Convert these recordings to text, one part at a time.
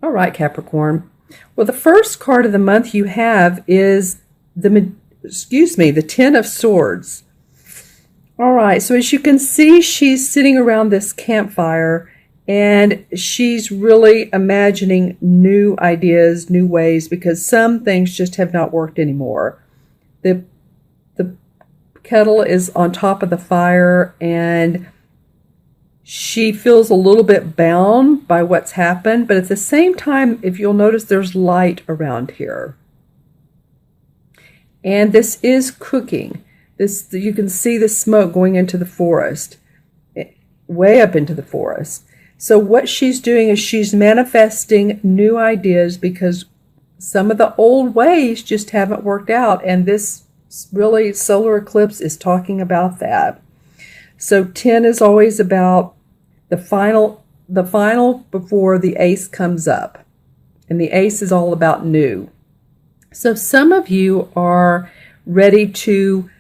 All right, Capricorn. Well, the first card of the month you have is the 10 of Swords. All right, so as you can see, she's sitting around this campfire and she's really imagining new ideas, new ways, because some things just have not worked anymore. The the kettle is on top of the fire and she feels a little bit bound by what's happened, but at the same time, if you'll notice, there's light around here. And this is cooking. You can see the smoke going into the forest, way up into the forest. So what she's doing is she's manifesting new ideas because some of the old ways just haven't worked out, and this really solar eclipse is talking about that. So 10 is always about the final before the ace comes up. And the ace is all about new. So some of you are ready to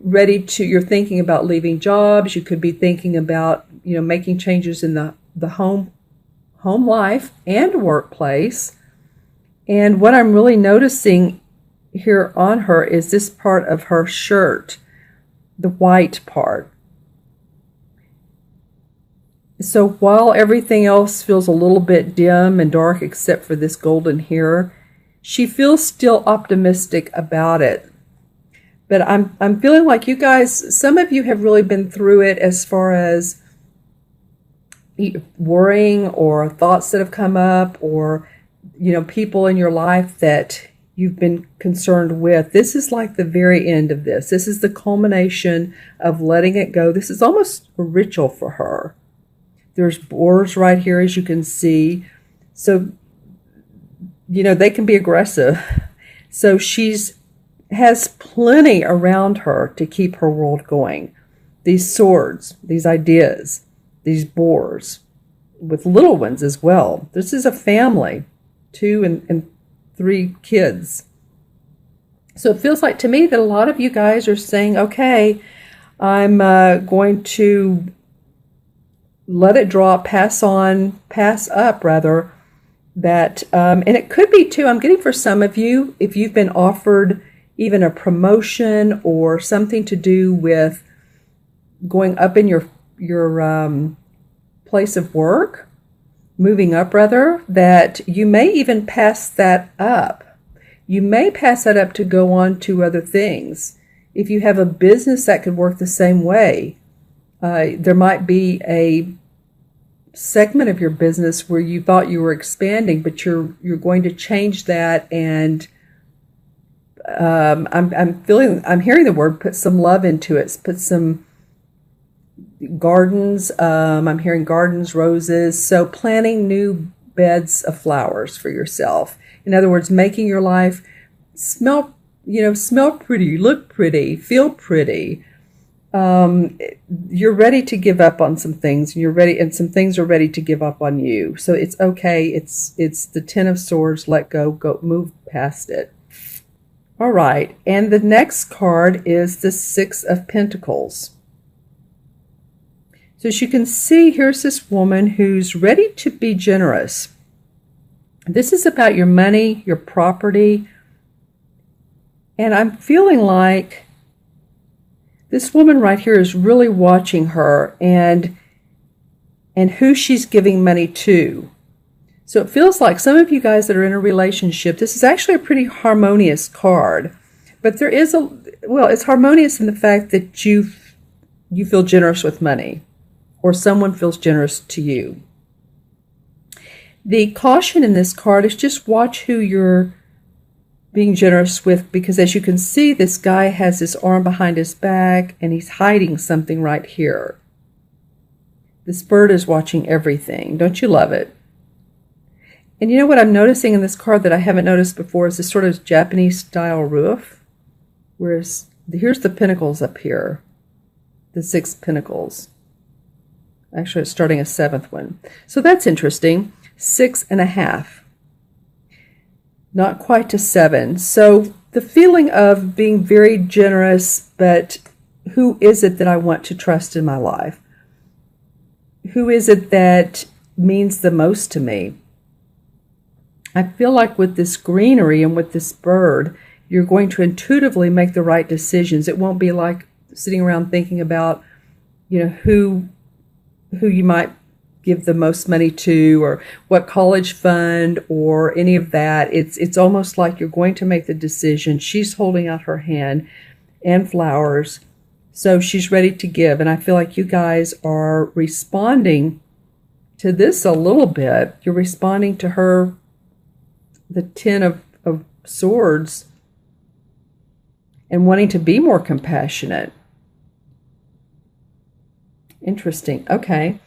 you're thinking about leaving jobs. You could be thinking about, making changes in the home life and workplace. And what I'm really noticing here on her is this part of her shirt, the white part. So while everything else feels a little bit dim and dark except for this golden here, she feels still optimistic about it. But I'm feeling like you guys, some of you have really been through it as far as worrying or thoughts that have come up or, people in your life that you've been concerned with. This is like the very end of this. This is the culmination of letting it go. This is almost a ritual for her. There's boars right here, as you can see. So, they can be aggressive. So has plenty around her to keep her world going. These swords, these ideas, these boars, with little ones as well. This is a family, 2 and 3 kids. So it feels like to me that a lot of you guys are saying, okay, I'm going to let it drop, pass up rather, that, and it could be too, I'm getting for some of you, if you've been offered even a promotion or something to do with going up in your place of work, moving up rather, that you may even pass that up. You may pass that up to go on to other things. If you have a business that could work the same way, there might be a segment of your business where you thought you were expanding, but you're going to change that. And I'm hearing the word, put some love into it. Put some gardens. I'm hearing gardens, roses. So planting new beds of flowers for yourself. In other words, making your life smell pretty, look pretty, feel pretty. You're ready to give up on some things, and some things are ready to give up on you. So it's okay. It's the 10 of Swords. Let go, move past it. All right. And the next card is the 6 of Pentacles. So as you can see, here's this woman who's ready to be generous. This is about your money, your property. And I'm feeling like this woman right here is really watching her and who she's giving money to. So it feels like some of you guys that are in a relationship, this is actually a pretty harmonious card. But there is it's harmonious in the fact that you feel generous with money, or someone feels generous to you. The caution in this card is just watch who you're being generous with, because as you can see, this guy has his arm behind his back and he's hiding something right here. This bird is watching everything. Don't you love it? And you know what I'm noticing in this card that I haven't noticed before is this sort of Japanese style roof. Whereas here's the pentacles up here. The 6 pentacles. Actually, it's starting a 7th one. So that's interesting. 6.5. Not quite to 7. So the feeling of being very generous, but who is it that I want to trust in my life? Who is it that means the most to me? I feel like with this greenery and with this bird, you're going to intuitively make the right decisions. It won't be like sitting around thinking about, who you might give the most money to, or what college fund, or any of that. It's almost like you're going to make the decision. She's holding out her hand and flowers, so she's ready to give. And I feel like you guys are responding to this a little bit. You're responding to her, the Ten of Swords, and wanting to be more compassionate. Interesting. Okay.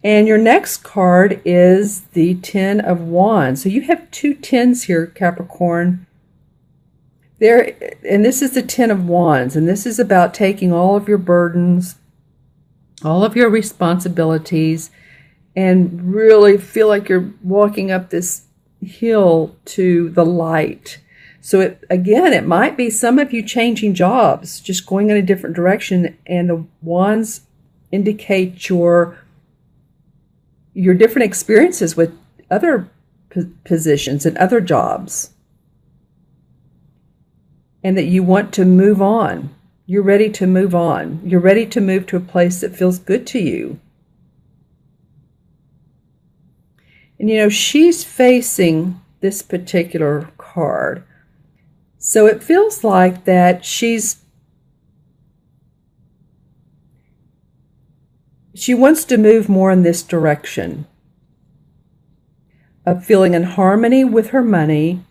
And your next card is the Ten of Wands. So you have two tens here, Capricorn. And this is the Ten of Wands, and this is about taking all of your burdens, all of your responsibilities, and really feel like you're walking up this hill to the light. So it might be some of you changing jobs, just going in a different direction, and the wands indicate your different experiences with other positions and other jobs, and that you want to move on. You're ready to move on. You're ready to move to a place that feels good to you. And she's facing this particular card. So it feels like that she wants to move more in this direction of feeling in harmony with her money.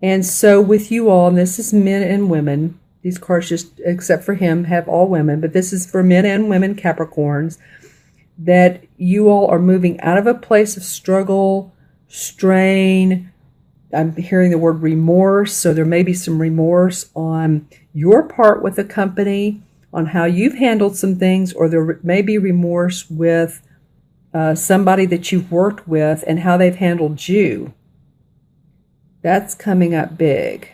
And so with you all, and this is men and women, these cards, just except for him, have all women, but this is for men and women Capricorns, that you all are moving out of a place of struggle, strain. I'm hearing the word remorse, so there may be some remorse on your part with the company, on how you've handled some things, or there may be remorse with somebody that you've worked with and how they've handled you. That's coming up big.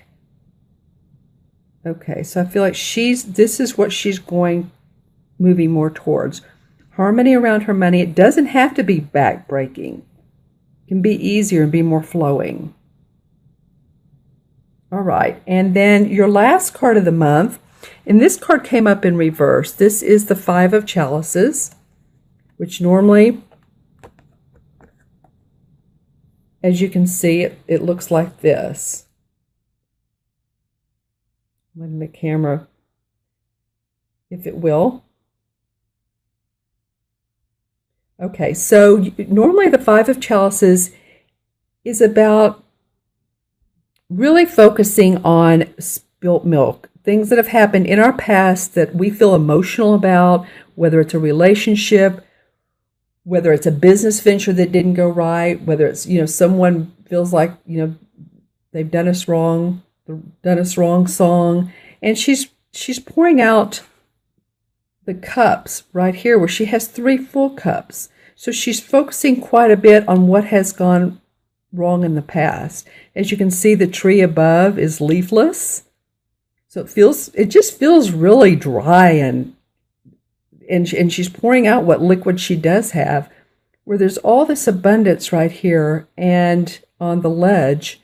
Okay, so I feel like this is what she's moving more towards. Harmony around her money. It doesn't have to be backbreaking. It can be easier and be more flowing. All right, and then your last card of the month, and this card came up in reverse. This is the Five of Chalices, which normally, as you can see, it looks like this. Letting the camera, if it will. Okay, so normally the Five of Chalices is about really focusing on spilt milk, things that have happened in our past that we feel emotional about, whether it's a relationship, whether it's a business venture that didn't go right, whether it's, someone feels like, they've done us wrong song. And she's pouring out the cups right here where she has 3 full cups. So she's focusing quite a bit on what has gone wrong in the past. As you can see, the tree above is leafless. So it just feels really dry, and she's pouring out what liquid she does have, where there's all this abundance right here and on the ledge,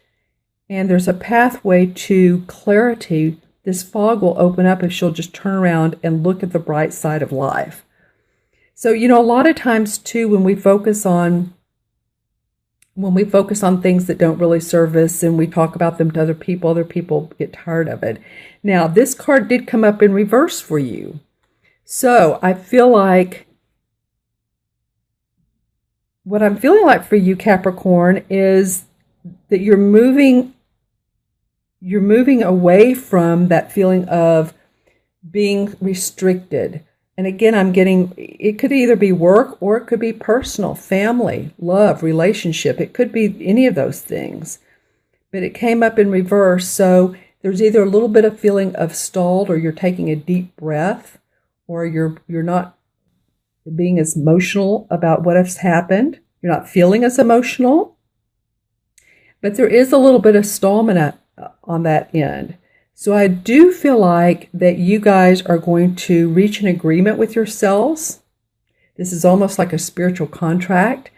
and there's a pathway to clarity. This fog will open up if she'll just turn around and look at the bright side of life. So, a lot of times too, when we focus on things that don't really serve us and we talk about them to other people get tired of it. Now, this card did come up in reverse for you. So I feel like what I'm feeling like for you, Capricorn, is that you're moving away from that feeling of being restricted. And again, I'm getting, it could either be work or it could be personal, family, love, relationship. It could be any of those things. But it came up in reverse. So there's either a little bit of feeling of stalled, or you're taking a deep breath, or you're not being as emotional about what has happened. You're not feeling as emotional. But there is a little bit of stallment on that end. So I do feel like that you guys are going to reach an agreement with yourselves. This is almost like a spiritual contract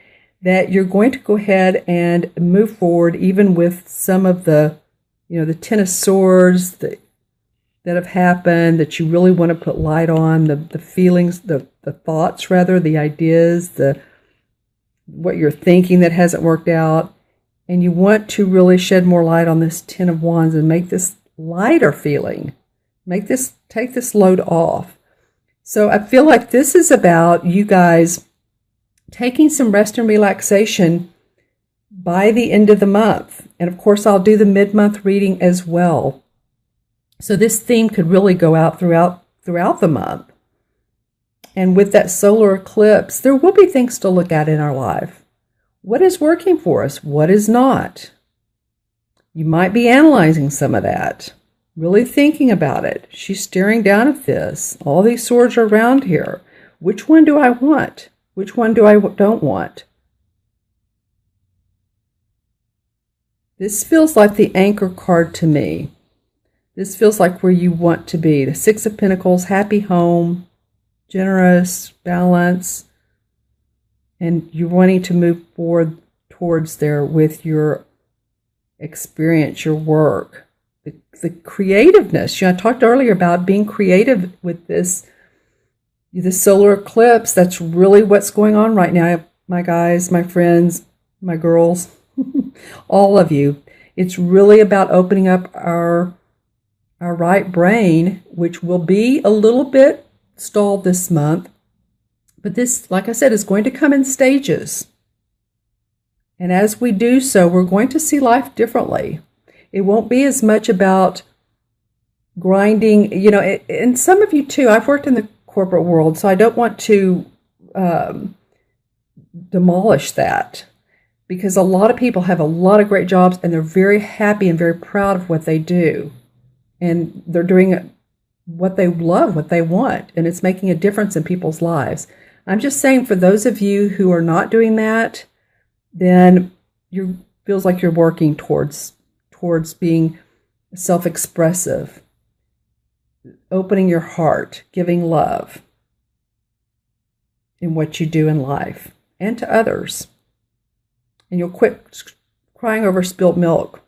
that you're going to go ahead and move forward, even with some of the, the Ten of Swords that have happened, that you really want to put light on, the feelings, the thoughts rather, the ideas, what you're thinking that hasn't worked out. And you want to really shed more light on this Ten of Wands and make this lighter feeling. Take this load off. So I feel like this is about you guys taking some rest and relaxation by the end of the month. And of course, I'll do the mid-month reading as well. So this theme could really go out throughout the month. And with that solar eclipse, there will be things to look at in our life. What is working for us? What is not? You might be analyzing some of that, really thinking about it. She's staring down at this. All these swords are around here. Which one do I want? Which one do I don't want? This feels like the Anchor card to me. This feels like where you want to be. The Six of Pentacles, happy home, generous, balance, and you're wanting to move forward towards there with your experience, your work, the creativeness. I talked earlier about being creative with this solar eclipse. That's really what's going on right now, my guys, my friends, my girls, all of you. It's really about opening up our right brain, which will be a little bit stalled this month. But this, like I said, is going to come in stages. And as we do so, we're going to see life differently. It won't be as much about grinding, and some of you too. I've worked in the corporate world, so I don't want to demolish that, because a lot of people have a lot of great jobs and they're very happy and very proud of what they do. And they're doing what they love, what they want, and it's making a difference in people's lives. I'm just saying, for those of you who are not doing that, then you feels like you're working towards being self-expressive, opening your heart, giving love in what you do in life and to others. And you'll quit crying over spilt milk.